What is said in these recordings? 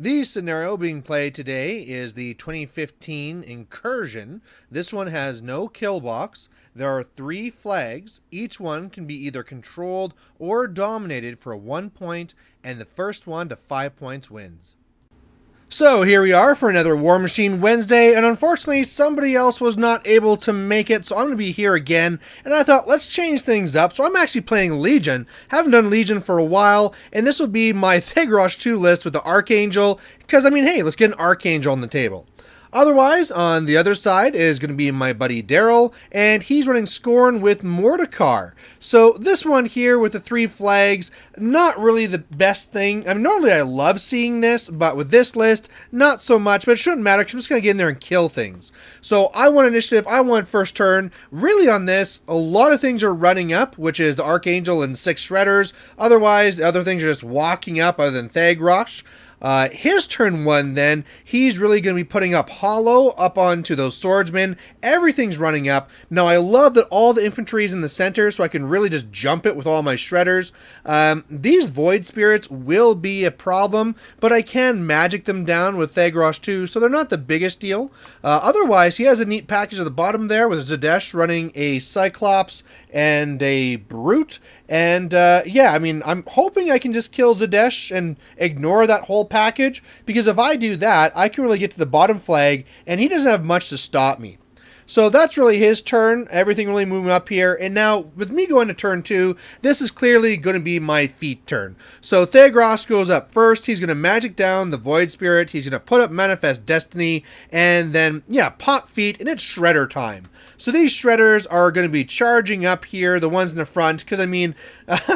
The scenario being played today is the 2015 Incursion. This one has no kill box. There are 3 flags. Each one can be either controlled or dominated for 1 point, and the first one to 5 points wins. So here we are for another War Machine Wednesday, and unfortunately somebody else was not able to make it, so I'm going to be here again, and I thought let's change things up. So I'm actually playing Legion. Haven't done Legion for a while, and this will be my Thagrosh 2 list with the Archangel, because I mean, hey, let's get an Archangel on the table. Otherwise, on the other side is going to be my buddy Daryl, and he's running Scorn with Mordikaar. So this one here with the 3 flags, not really the best thing. I mean, normally I love seeing this, but with this list, not so much, but it shouldn't matter because I'm just going to get in there and kill things. So I want initiative, I want first turn. Really on this, a lot of things are running up, which is the Archangel and 6 Shredders. Otherwise, the other things are just walking up other than Thagrosh. His turn 1 then, he's really going to be putting up Hollow up onto those swordsmen. Everything's running up. Now I love that all the infantry is in the center, so I can really just jump it with all my shredders. These void spirits will be a problem, but I can magic them down with Thagrosh 2, so they're not the biggest deal. Otherwise, he has a neat package at the bottom there with Zadesh running a Cyclops and a Brute. And yeah, I mean, I'm hoping I can just kill Zadesh and ignore that whole package, because if I do that, I can really get to the bottom flag, and he doesn't have much to stop me. So that's really his turn, everything really moving up here, and now with me going to turn 2, this is clearly going to be my feet turn. So Thagrosh goes up first, he's going to magic down the Void Spirit, he's going to put up Manifest Destiny, and then, yeah, pop feet, and it's Shredder time. So these Shredders are going to be charging up here, the ones in the front, because I mean,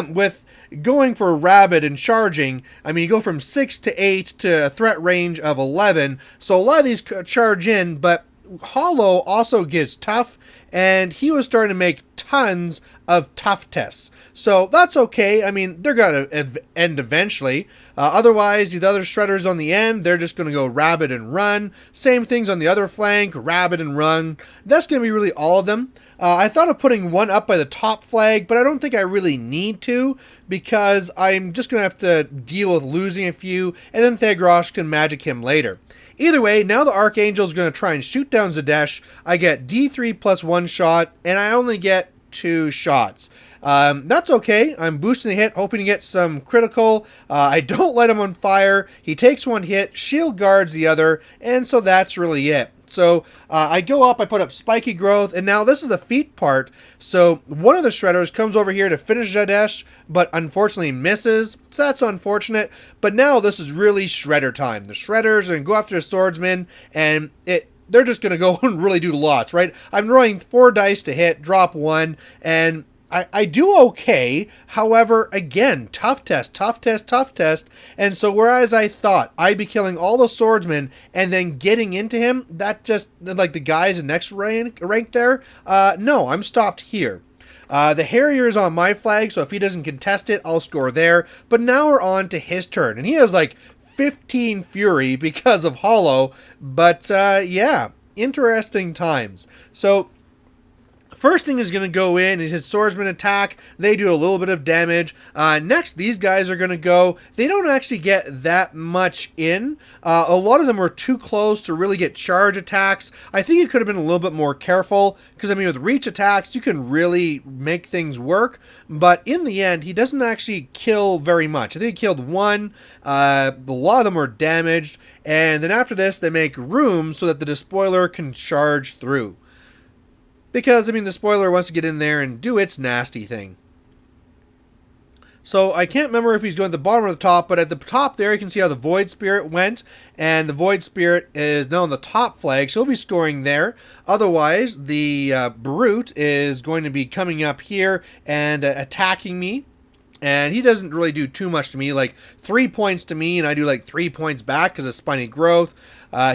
with going for Rabid and charging, I mean, you go from 6 to 8 to a threat range of 11, so a lot of these charge in, but Hollow also gets tough, and he was starting to make tons of tough tests. So that's okay. I mean, they're going to end eventually. Otherwise, the other Shredders on the end, they're just going to go Rabid and run. Same things on the other flank, Rabid and run. That's going to be really all of them. I thought of putting one up by the top flag, but I don't think I really need to, because I'm just going to have to deal with losing a few, and then Thagrosh can magic him later. Either way, now the Archangel is going to try and shoot down Zadesh. I get D3 plus 1 shot, and I only get 2 shots. That's okay. I'm boosting a hit, hoping to get some critical. I don't light him on fire. He takes 1 hit, shield guards the other, and so that's really it. So I go up, I put up Spiky Growth, and now this is the feet part. So one of the Shredders comes over here to finish Zadesh, but unfortunately misses. So that's unfortunate. But now this is really Shredder time. The Shredders are going to go after the Swordsman, and they're just going to go and really do lots, right? I'm rolling 4 dice to hit, drop 1, and I do okay. However, again, tough test. And so whereas I thought I'd be killing all the swordsmen and then getting into him, that just, like the guys in next rank there, no, I'm stopped here. The Harrier is on my flag, so if he doesn't contest it, I'll score there. But now we're on to his turn, and he has like 15 Fury because of Hollow. But yeah, interesting times. So first thing is going to go in is his swordsman attack. They do a little bit of damage. Next, these guys are going to go. They don't actually get that much in. A lot of them were too close to really get charge attacks. I think it could have been a little bit more careful, because I mean, with reach attacks, you can really make things work. But in the end, he doesn't actually kill very much. I think he killed 1. A lot of them were damaged. And then after this, they make room so that the Despoiler can charge through. Because, I mean, the spoiler wants to get in there and do its nasty thing. So, I can't remember if he's going to the bottom or the top, but at the top there, you can see how the Void Spirit went. And the Void Spirit is now on the top flag, so he'll be scoring there. Otherwise, the Brute is going to be coming up here and attacking me. And he doesn't really do too much to me, like 3 points to me, and I do like 3 points back because of spiny growth.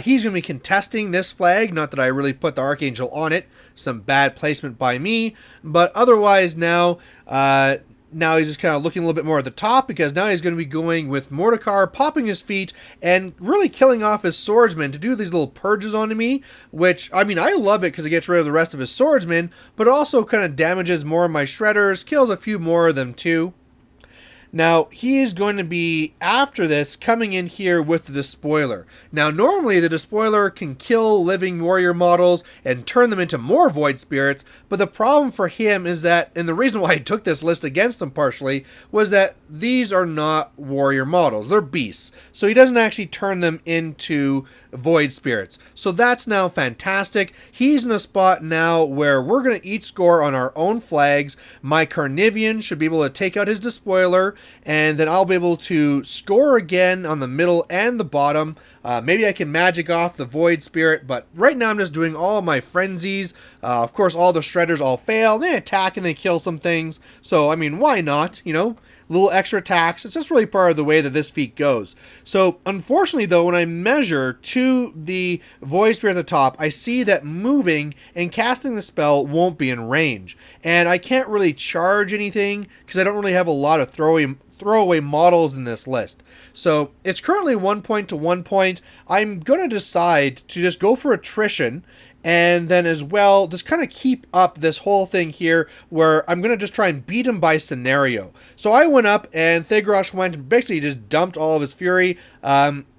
He's going to be contesting this flag. Not that I really put the archangel on it. Some bad placement by me. But otherwise now, now he's just kind of looking a little bit more at the top, because now he's going to be going with Mordikaar, popping his feet, and really killing off his swordsman to do these little purges onto me, which, I mean, I love it because it gets rid of the rest of his swordsmen, but also kind of damages more of my shredders, kills a few more of them too. Now, he is going to be, after this, coming in here with the Despoiler. Now, normally the Despoiler can kill living warrior models and turn them into more Void Spirits, but the problem for him is that, and the reason why I took this list against him partially, was that these are not warrior models. They're beasts. So he doesn't actually turn them into Void Spirits. So that's now fantastic. He's in a spot now where we're going to each score on our own flags. My Carnivian should be able to take out his Despoiler, and then I'll be able to score again on the middle and the bottom. Maybe I can magic off the Void Spirit, but right now I'm just doing all of my frenzies. Of course, all the shredders all fail. They attack and they kill some things. So, I mean, why not? You know, little extra attacks. It's just really part of the way that this feat goes. So, unfortunately, though, when I measure to the Void Spirit at the top, I see that moving and casting the spell won't be in range. And I can't really charge anything because I don't really have a lot of throwaway models in this list. So it's currently 1 point to 1 point. I'm going to decide to just go for attrition, and then as well just kind of keep up this whole thing here where I'm going to just try and beat him by scenario. So I went up and Thagrosh went and basically just dumped all of his fury.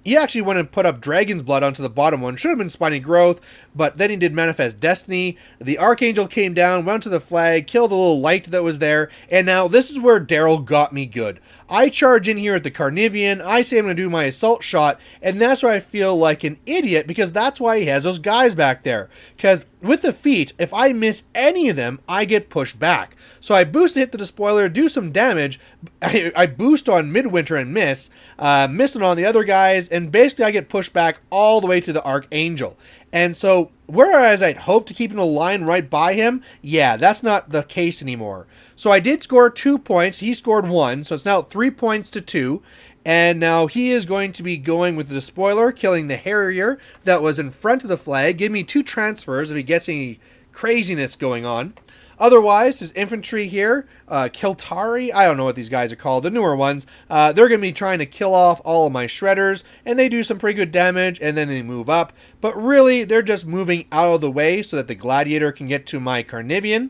He actually went and put up Dragon's Blood onto the bottom one. Should have been Spiny Growth, but then he did Manifest Destiny. The Archangel came down, went to the flag, killed the little light that was there, and now this is where Daryl got me good. I charge in here at the Carnivian, I say I'm going to do my Assault Shot, and that's where I feel like an idiot, because that's why he has those guys back there. Because with the feat, if I miss any of them, I get pushed back. So I boost to hit the Despoiler, do some damage, I boost on Midwinter and miss it on the other guys, and basically I get pushed back all the way to the Archangel. And so, whereas I'd hoped to keep in a line right by him, yeah, that's not the case anymore. So I did score 2 points, he scored 1, so it's now 3 points to 2. And now he is going to be going with the Despoiler, killing the Harrier that was in front of the flag. Give me 2 transfers if he gets any craziness going on. Otherwise, his infantry here, Kiltari, I don't know what these guys are called, the newer ones, they're going to be trying to kill off all of my shredders, and they do some pretty good damage, and then they move up. But really, they're just moving out of the way so that the Gladiator can get to my Carnivian.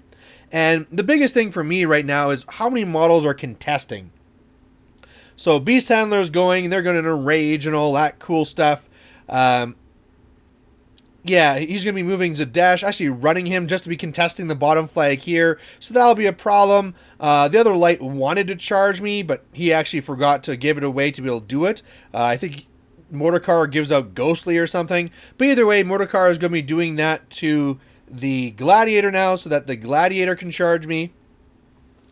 And the biggest thing for me right now is how many models are contesting. So Beast Handler's going, and they're going to enrage and all that cool stuff. Yeah, he's going to be moving Zadesh, actually running him just to be contesting the bottom flag here. So that'll be a problem. The other light wanted to charge me, but he actually forgot to give it away to be able to do it. I think Mordikaar gives out Ghostly or something. But either way, Mordikaar is going to be doing that to the Gladiator now so that the Gladiator can charge me.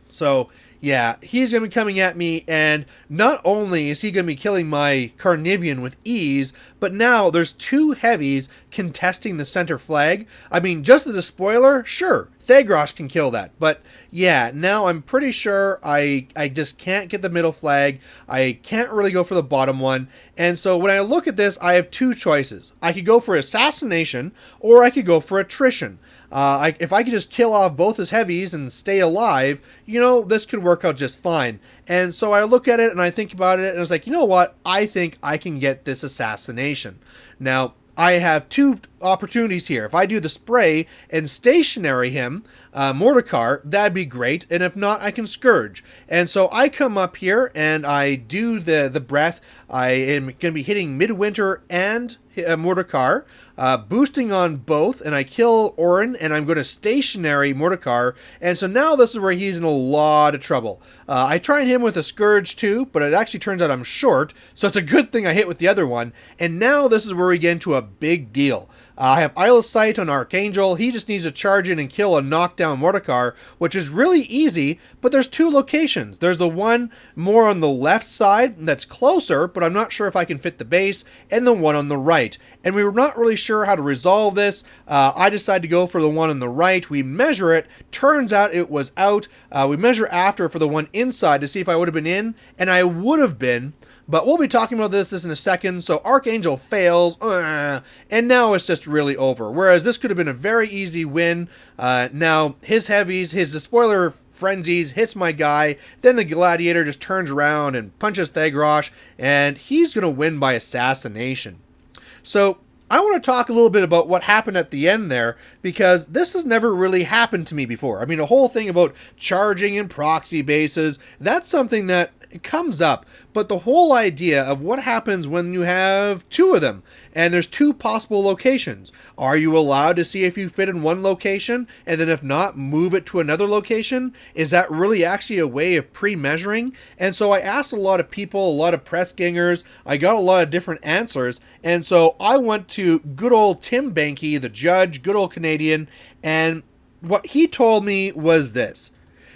So yeah, he's going to be coming at me, and not only is he going to be killing my Carnivian with ease, but now there's 2 heavies contesting the center flag. I mean, just the Despoiler, sure, Thagrosh can kill that, but yeah, now I'm pretty sure I just can't get the middle flag. I can't really go for the bottom one, and so when I look at this, I have 2 choices. I could go for Assassination, or I could go for Attrition. If I could just kill off both his heavies and stay alive, you know, this could work out just fine. And so I look at it and I think about it and I was like, you know what? I think I can get this assassination. Now, I have 2 opportunities here. If I do the spray and stationary him, Mordikaar, that'd be great. And if not, I can Scourge. And so I come up here and I do the breath. I am going to be hitting Midwinter and Mordikaar, boosting on both, and I kill Orin, and I'm going to stationary Mordikaar, and so now this is where he's in a lot of trouble. I try and hit him with a Scourge too, but it actually turns out I'm short, so it's a good thing I hit with the other one, and now this is where we get into a big deal. I have Isle of Sight on Archangel. He just needs to charge in and kill a knockdown Mordikaar, which is really easy, but there's two locations. There's the one more on the left side that's closer, but I'm not sure if I can fit the base, and the one on the right. And we were not really sure how to resolve this. I decided to go for the one on the right. We measure it. Turns out it was out. We measure after for the one inside to see if I would have been in, and I would have been. But we'll be talking about this in a second. So Archangel fails, and now it's just really over. Whereas this could have been a very easy win. Now his heavies, his spoiler frenzies, hits my guy. Then the gladiator just turns around and punches Thagrosh, and he's going to win by assassination. So I want to talk a little bit about what happened at the end there, because this has never really happened to me before. I mean, the whole thing about charging in proxy bases, that's something that comes up, but the whole idea of what happens when you have two of them and there's two possible locations. Are you allowed to see if you fit in one location, and then if not, move it to another location? Is that really actually a way of pre-measuring? And so I asked a lot of people, a lot of press gangers. I got a lot of different answers, and so I went to good old Tim Banky, the judge, good old Canadian, and what he told me was this.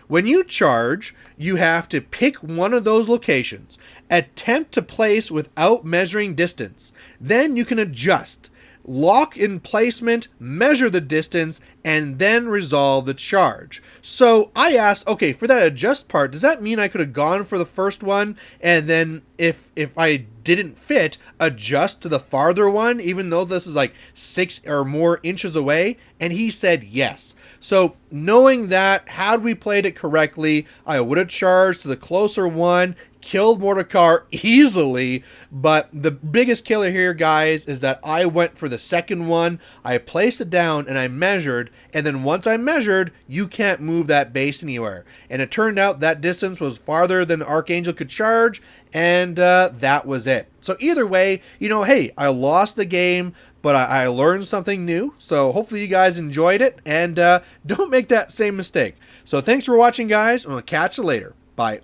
When you charge, you have to pick one of those locations, attempt to place without measuring distance. Then you can adjust, lock in placement, measure the distance, and then resolve the charge. So I asked, okay, for that adjust part, does that mean I could have gone for the first one, and then if I didn't fit, adjust to the farther one, even though this is like 6 or more inches away? And he said yes. So knowing that, had we played it correctly, I would have charged to the closer one, killed Mordikaar easily. But the biggest killer here, guys, is that I went for the second one. I placed it down and I measured, and then once I measured, you can't move that base anywhere. And it turned out that distance was farther than the Archangel could charge, and that was it. So either way, you know, hey, I lost the game, but I learned something new. So hopefully you guys enjoyed it, and don't make that same mistake. So thanks for watching, guys, and I'll catch you later. Bye.